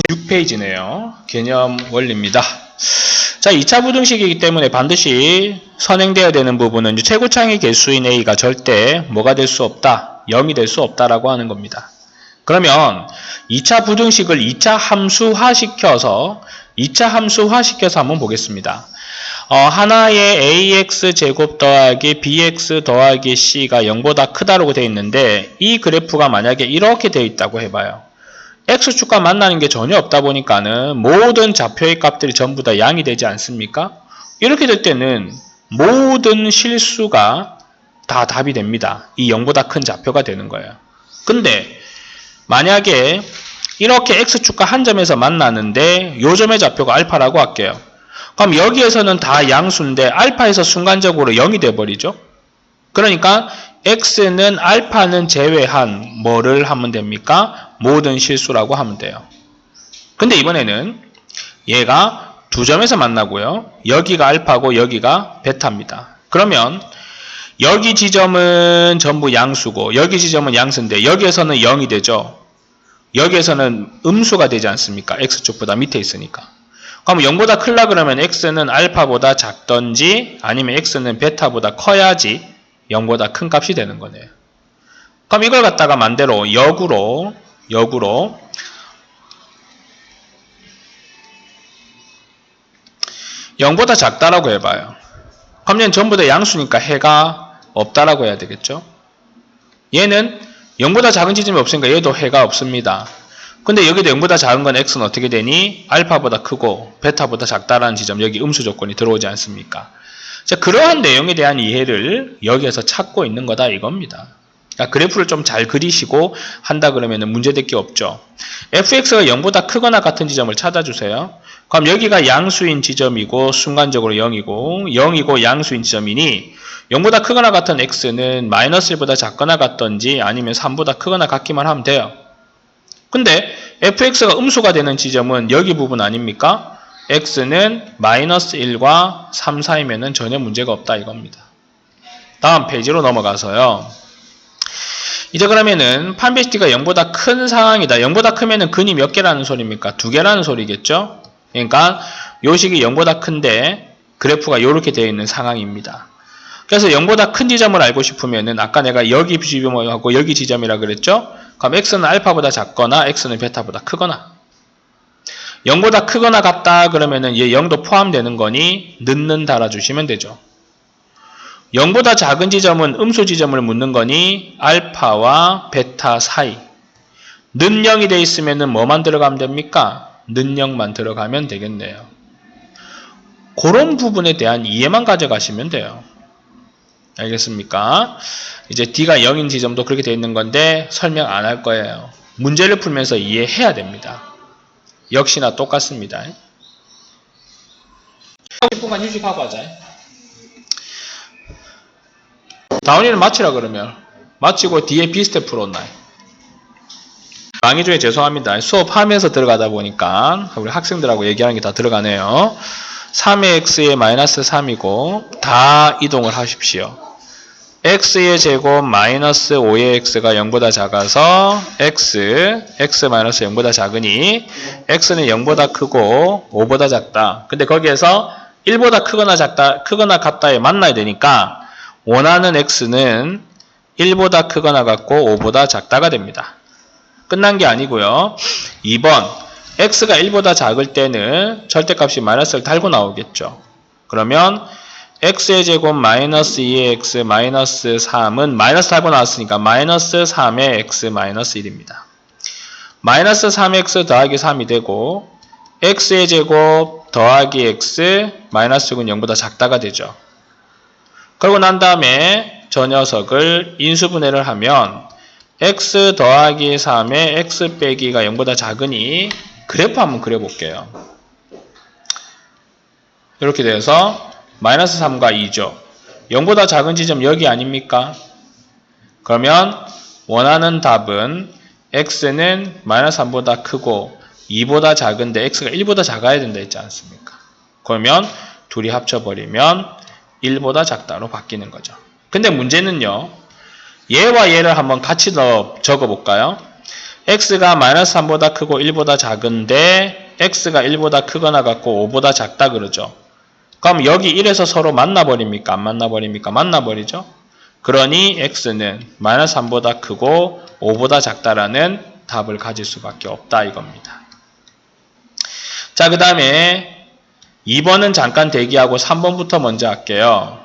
6페이지네요. 개념 원리입니다. 자, 2차 부등식이기 때문에 반드시 선행되어야 되는 부분은 최고차의 개수인 a가 절대 뭐가 될 수 없다, 0이 될 수 없다라고 하는 겁니다. 그러면 2차 부등식을 2차 함수화시켜서 한번 보겠습니다. 하나의 ax제곱 더하기 bx 더하기 c가 0보다 크다라고 되어 있는데 이 그래프가 만약에 이렇게 되어 있다고 해봐요. x축과 만나는 게 전혀 없다 보니까는 모든 좌표의 값들이 전부 다 양이 되지 않습니까? 이렇게 될 때는 모든 실수가 다 답이 됩니다. 이 0보다 큰 좌표가 되는 거예요. 근데 만약에 이렇게 x축과 한 점에서 만나는데 요 점의 좌표가 알파라고 할게요. 그럼 여기에서는 다 양수인데 알파에서 순간적으로 0이 돼버리죠. 그러니까 x는 알파는 제외한 뭐를 하면 됩니까? 모든 실수라고 하면 돼요. 근데 이번에는 얘가 두 점에서 만나고요. 여기가 알파고 여기가 베타입니다. 그러면 여기 지점은 전부 양수고 여기 지점은 양수인데 여기에서는 0이 되죠. 여기에서는 음수가 되지 않습니까? x축보다 밑에 있으니까. 그럼 0보다 크려 그러면 x는 알파보다 작던지 아니면 x는 베타보다 커야지 0보다 큰 값이 되는 거네요. 그럼 이걸 갖다가 만대로 역으로 0보다 작다라고 해봐요. 그럼 얘는 전부 다 양수니까 해가 없다라고 해야 되겠죠. 얘는 0보다 작은 지점이 없으니까 얘도 해가 없습니다. 근데 여기도 0보다 작은 건 x는 어떻게 되니? 알파보다 크고 베타보다 작다라는 지점, 여기 음수 조건이 들어오지 않습니까? 자, 그러한 내용에 대한 이해를 여기에서 찾고 있는 거다 이겁니다. 그러니까 그래프를 좀 잘 그리시고 한다 그러면 문제될 게 없죠. fx가 0보다 크거나 같은 지점을 찾아주세요. 그럼 여기가 양수인 지점이고 순간적으로 0이고 양수인 지점이니 0보다 크거나 같은 x는 마이너스 1보다 작거나 같던지 아니면 3보다 크거나 같기만 하면 돼요. 근데 fx가 음수가 되는 지점은 여기 부분 아닙니까? x는 마이너스 1과 3 사이면 전혀 문제가 없다 이겁니다. 다음 페이지로 넘어가서요. 이제 그러면은 판베시티가 0보다 큰 상황이다. 0보다 크면은 근이 몇 개라는 소리입니까? 2개라는 소리겠죠? 그러니까 요 식이 0보다 큰데 그래프가 이렇게 되어 있는 상황입니다. 그래서 0보다 큰 지점을 알고 싶으면은 아까 내가 여기 지점하고 여기 지점이라 그랬죠? 그럼 x는 알파보다 작거나 x는 베타보다 크거나 0보다 크거나 같다 그러면은 얘 0도 포함되는 거니 는는 달아주시면 되죠. 0보다 작은 지점은 음수 지점을 묻는 거니 알파와 베타 사이. 는 0이 돼 있으면은 뭐만 들어가면 됩니까? 는 0만 들어가면 되겠네요. 그런 부분에 대한 이해만 가져가시면 돼요. 알겠습니까? 이제 D가 0인 지점도 그렇게 되어 있는 건데 설명 안 할 거예요. 문제를 풀면서 이해해야 됩니다. 역시나 똑같습니다. 10분간 휴식하고 하자. 다운이는 마치라 그러면 마치고 뒤에 B스텝 풀었나요? 강의 중에 죄송합니다. 수업하면서 들어가다 보니까 우리 학생들하고 얘기하는 게 다 들어가네요. 3의 x의 마이너스 3이고 다 이동을 하십시오. x의 제곱 마이너스 5의 x가 0보다 작아서 x 마이너스 0보다 작으니 x는 0보다 크고 5보다 작다. 근데 거기에서 1보다 크거나 같다에 만나야 되니까 원하는 x는 1보다 크거나 같고 5보다 작다가 됩니다. 끝난 게 아니고요. 2번 x가 1보다 작을 때는 절대값이 마이너스를 달고 나오겠죠. 그러면 x의 제곱 마이너스 2의 x 마이너스 3은 마이너스 달고 나왔으니까 마이너스 3의 x 마이너스 1입니다. 마이너스 3x 더하기 3이 되고 x의 제곱 더하기 x 마이너스 6은 0보다 작다가 되죠. 그러고 난 다음에 저 녀석을 인수분해를 하면 x 더하기 3의 x 빼기가 0보다 작으니 그래프 한번 그려볼게요. 이렇게 돼서 마이너스 3과 2죠. 0보다 작은 지점 여기 아닙니까? 그러면 원하는 답은 x는 마이너스 3보다 크고 2보다 작은데 x가 1보다 작아야 된다 했지 않습니까? 그러면 둘이 합쳐버리면 1보다 작다로 바뀌는 거죠. 근데 문제는요. 얘와 얘를 한번 같이 적어볼까요? x가 마이너스 3보다 크고 1보다 작은데 x가 1보다 크거나 같고 5보다 작다 그러죠. 그럼 여기 1에서 서로 만나버립니까? 안 만나버립니까? 만나버리죠. 그러니 x는 마이너스 3보다 크고 5보다 작다라는 답을 가질 수밖에 없다 이겁니다. 자, 그 다음에 2번은 잠깐 대기하고 3번부터 먼저 할게요.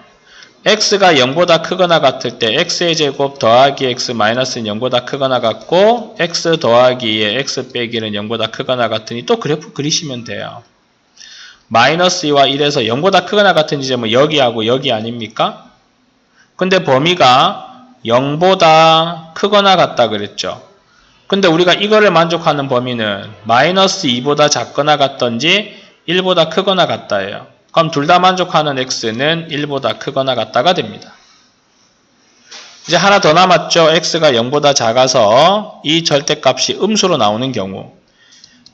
x가 0보다 크거나 같을 때 x의 제곱 더하기 x 마이너스는 0보다 크거나 같고 x 더하기 2의 x 빼기는 0보다 크거나 같으니 또 그래프 그리시면 돼요. 마이너스 2와 1에서 0보다 크거나 같은 지점은 여기하고 여기 아닙니까? 근데 범위가 0보다 크거나 같다 그랬죠. 근데 우리가 이거를 만족하는 범위는 마이너스 2보다 작거나 같던지 1보다 크거나 같다예요. 그럼 둘 다 만족하는 x는 1보다 크거나 같다가 됩니다. 이제 하나 더 남았죠. x가 0보다 작아서 이 절대값이 음수로 나오는 경우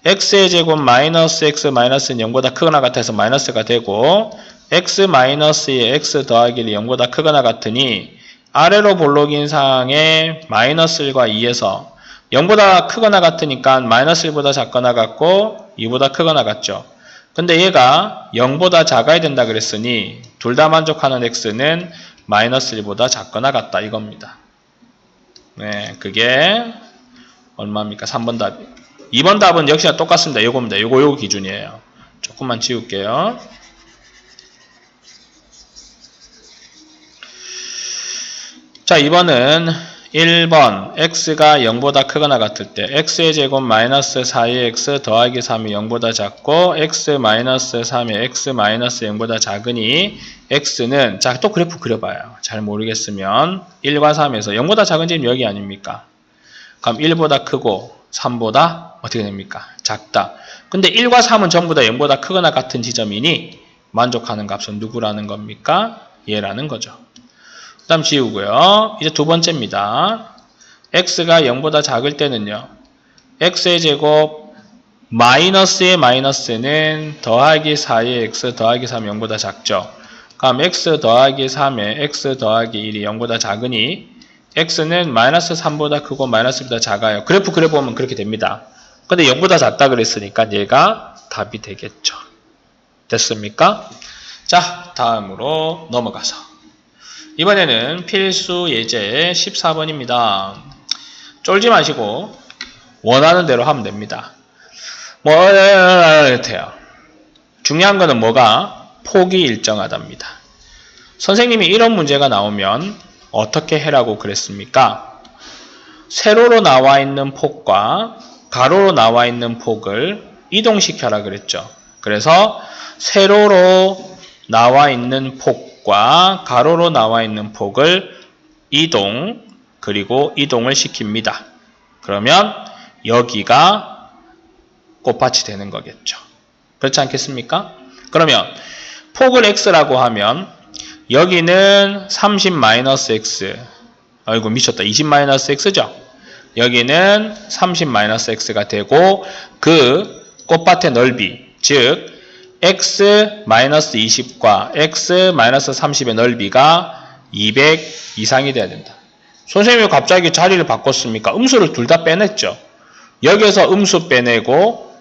x의 제곱 마이너스 x 마이너스는 0보다 크거나 같아서 마이너스가 되고 x 마이너스의 x 더하기 1이 0보다 크거나 같으니 아래로 볼록인 상황에 마이너스 1과 2에서 0보다 크거나 같으니까 마이너스 1보다 작거나 같고 2보다 크거나 같죠. 근데 얘가 0보다 작아야 된다 그랬으니 둘 다 만족하는 x는 마이너스 1보다 작거나 같다 이겁니다. 네, 그게 얼마입니까? 3번 답. 2번 답은 역시나 똑같습니다. 요겁니다. 요거 기준이에요. 조금만 지울게요. 자, 2번은 1번 x가 0보다 크거나 같을 때 x의 제곱 마이너스 4x 더하기 3이 0보다 작고 x 마이너스 3의 x 마이너스 0보다 작으니 x는 자, 또 그래프 그려봐요. 잘 모르겠으면 1과 3에서 0보다 작은 지점 여기 아닙니까? 그럼 1보다 크고 3보다 어떻게 됩니까? 작다. 근데 1과 3은 전부 다 0보다 크거나 같은 지점이니 만족하는 값은 누구라는 겁니까? 얘라는 거죠. 그 다음 지우고요. 이제 두 번째입니다. x가 0보다 작을 때는요. x의 제곱 마이너스의 마이너스는 더하기 4의 x 더하기 3이 0보다 작죠. 그럼 x 더하기 3의 x 더하기 1이 0보다 작으니 x는 마이너스 3보다 크고 마이너스 1보다 작아요. 그래프 그려보면 그렇게 됩니다. 근데 0보다 작다 그랬으니까 얘가 답이 되겠죠. 됐습니까? 자, 다음으로 넘어가서 이번에는 필수 예제 14번입니다. 쫄지 마시고 원하는 대로 하면 됩니다. 뭐 이렇대요. 중요한 거는 뭐가? 폭이 일정하답니다. 선생님이 이런 문제가 나오면 어떻게 해라고 그랬습니까? 세로로 나와 있는 폭과 가로로 나와 있는 폭을 이동시켜라 그랬죠. 그래서 세로로 나와 있는 폭과 가로로 나와 있는 폭을 그리고 이동을 시킵니다. 그러면 여기가 꽃밭이 되는 거겠죠. 그렇지 않겠습니까? 그러면 폭을 x라고 하면 여기는 30-x 아이고 미쳤다. 20-x죠. 여기는 30-x가 되고 그 꽃밭의 넓이 즉 x-20과 x-30의 넓이가 200 이상이 돼야 된다. 선생님이 갑자기 자리를 바꿨습니까? 음수를 둘 다 빼냈죠. 여기에서 음수 빼내고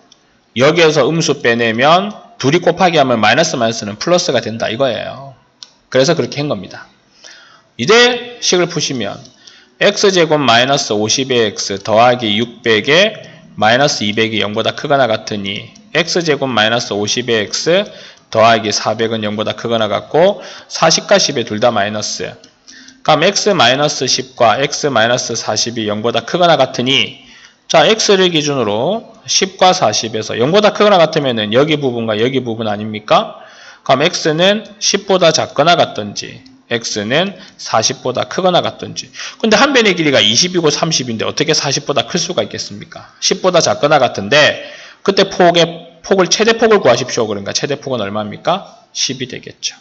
여기에서 음수 빼내면 둘이 곱하기 하면 마이너스는 플러스가 된다 이거예요. 그래서 그렇게 한 겁니다. 이제 식을 푸시면 x제곱 마이너스 50의 x 더하기 600의 마이너스 200이 0보다 크거나 같으니 x제곱 마이너스 50의 x 더하기 400은 0보다 크거나 같고 40과 10의 둘 다 마이너스. 그럼 x 마이너스 10과 x 마이너스 40이 0보다 크거나 같으니 자 x를 기준으로 10과 40에서 0보다 크거나 같으면은 여기 부분과 여기 부분 아닙니까? 그럼 x는 10보다 작거나 같던지 x는 40보다 크거나 같던지. 근데 한 변의 길이가 20이고 30인데 어떻게 40보다 클 수가 있겠습니까? 10보다 작거나 같은데 그때 폭을 최대폭을 구하십시오. 그러니까 최대폭은 얼마입니까? 10이 되겠죠.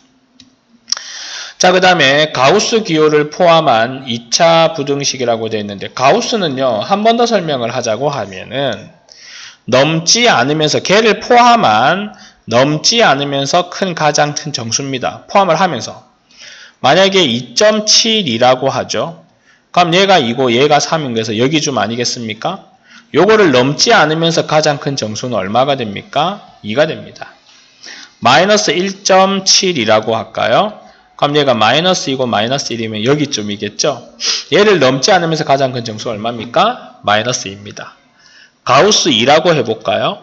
자, 그 다음에 가우스 기호를 포함한 2차 부등식이라고 되어 있는데 가우스는요. 한 번 더 설명을 하자고 하면은 넘지 않으면서 걔를 포함한 넘지 않으면서 가장 큰 정수입니다. 포함을 하면서 만약에 2.72라고 하죠. 그럼 얘가 2고 얘가 3인 거에서 여기 좀 아니겠습니까? 요거를 넘지 않으면서 가장 큰 정수는 얼마가 됩니까? 2가 됩니다. 마이너스 1.7이라고 할까요? 그럼 얘가 마이너스 2고 마이너스 1이면 여기쯤이겠죠? 얘를 넘지 않으면서 가장 큰 정수가 얼마입니까? 마이너스 2입니다. 가우스 2라고 해볼까요?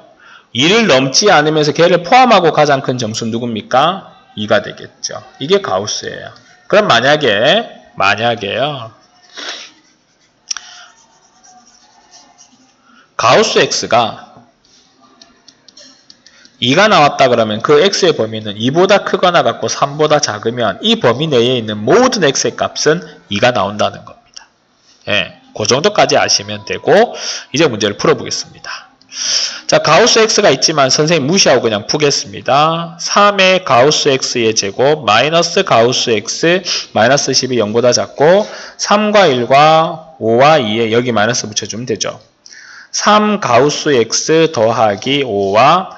2를 넘지 않으면서 걔를 포함하고 가장 큰 정수는 누굽니까? 2가 되겠죠. 이게 가우스예요. 그럼 만약에요. 가우스 x가 2가 나왔다 그러면 그 x의 범위는 2보다 크거나 같고 3보다 작으면 이 범위 내에 있는 모든 x의 값은 2가 나온다는 겁니다. 예, 그 정도까지 아시면 되고 이제 문제를 풀어보겠습니다. 자, 가우스 x가 있지만 선생님 무시하고 그냥 푸겠습니다. 3의 가우스 x의 제곱 마이너스 가우스 x 마이너스 10이 0보다 작고 3과 1과 5와 2에 여기 마이너스 붙여주면 되죠. 3 가우스 x 더하기 5와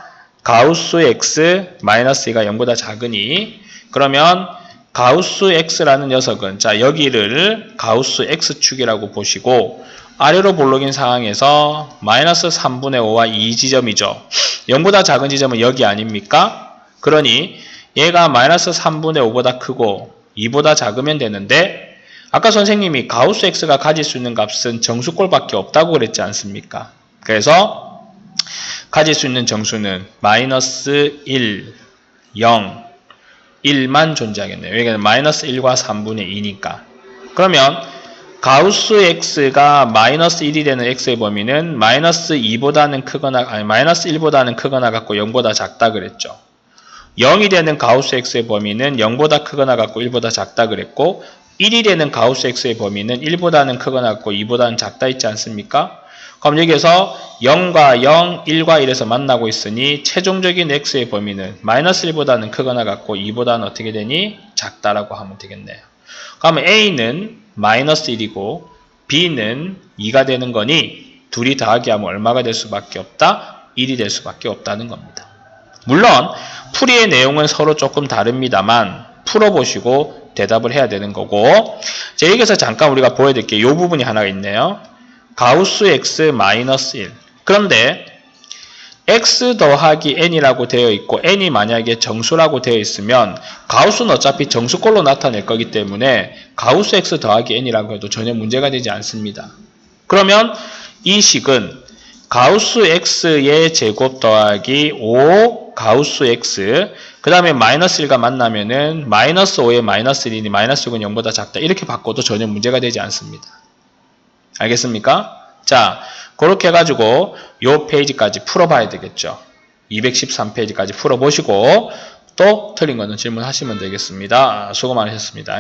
가우스 x 마이너스 2가 0보다 작으니 그러면 가우스 x라는 녀석은 자 여기를 가우스 x축이라고 보시고 아래로 볼록인 상황에서 마이너스 3분의 5와 2 지점이죠. 0보다 작은 지점은 여기 아닙니까? 그러니 얘가 마이너스 3분의 5보다 크고 2보다 작으면 되는데 아까 선생님이 가우스 x가 가질 수 있는 값은 정수꼴밖에 없다고 그랬지 않습니까? 그래서 가질 수 있는 정수는 마이너스 1, 0, 1만 존재하겠네요. 여기는 마이너스 1과 3분의 2니까. 그러면 가우스 x가 마이너스 1이 되는 x의 범위는 마이너스 2보다는 크거나 아니 마이너스 1보다는 크거나 같고 0보다 작다 그랬죠. 0이 되는 가우스 x의 범위는 0보다 크거나 같고 1보다 작다 그랬고 1이 되는 가우스 x의 범위는 1보다는 크거나 같고 2보다는 작다 있지 않습니까? 그럼 여기에서 0과 0, 1과 1에서 만나고 있으니 최종적인 x의 범위는 마이너스 1보다는 크거나 같고 2보다는 어떻게 되니? 작다라고 하면 되겠네요. 그러면 a는 마이너스 1이고 b는 2가 되는 거니 둘이 더하기 하면 얼마가 될 수밖에 없다? 1이 될 수밖에 없다는 겁니다. 물론 풀이의 내용은 서로 조금 다릅니다만 풀어보시고 대답을 해야 되는 거고 자, 여기서 잠깐 우리가 보여드릴 게 이 부분이 하나가 있네요. 가우스 x 마이너스 1 그런데 x 더하기 n이라고 되어 있고 n이 만약에 정수라고 되어 있으면 가우스는 어차피 정수꼴로 나타낼 거기 때문에 가우스 x 더하기 n이라고 해도 전혀 문제가 되지 않습니다. 그러면 이 식은 가우스 x의 제곱 더하기 5 가우스 x 그 다음에 마이너스 1과 만나면은 마이너스 5에 마이너스 1이니 마이너스 6은 0보다 작다 이렇게 바꿔도 전혀 문제가 되지 않습니다. 알겠습니까? 자, 그렇게 해가지고 요 페이지까지 풀어봐야 되겠죠. 213페이지까지 풀어보시고 또 틀린 거는 질문하시면 되겠습니다. 수고 많으셨습니다.